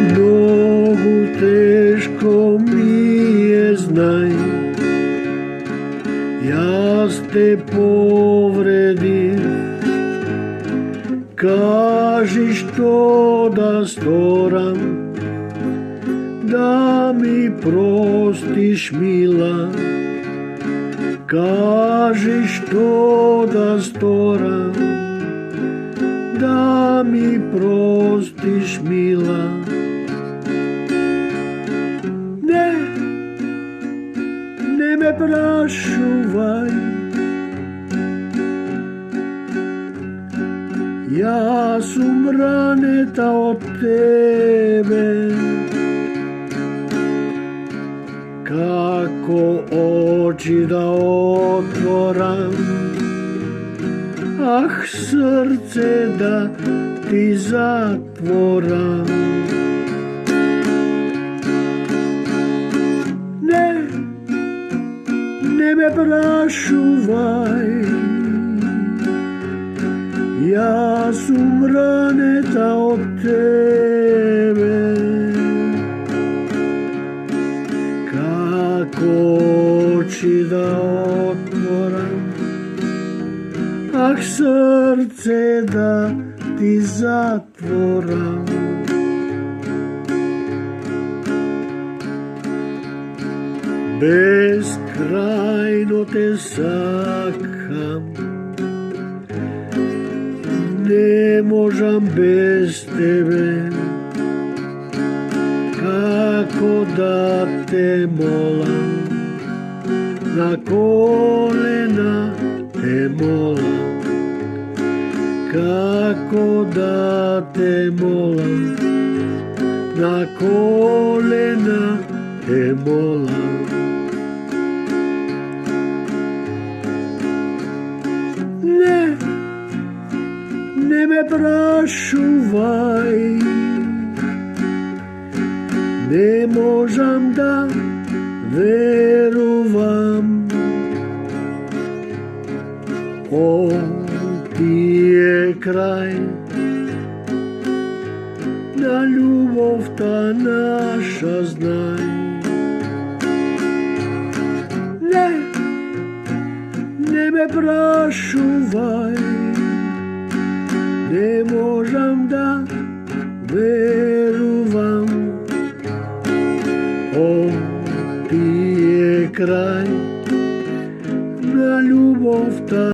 Многу тешко ми е, знај, јас те повредив. Кажи што да сторам, да ми простиш, мила. Кажи што да сторам, да ми простиш, мила. Не ме прашувај, јас сум ранета од тебе. Како очи да отворам, ах, срце да ти затворам. Не ме прашувај, јас сум ранета од тебе. Како очи да отворам, ах, срце да ти затворам. Бескрајно те сакам, не можам без тебе. Како да те молам, на колена те молам. Како да те молам, на колена те молам. Не ме прашувај, не можам да верувам. Овие крај на љубовта наша, знај. Не ме прашувај, не можам да верувам. О, тие крај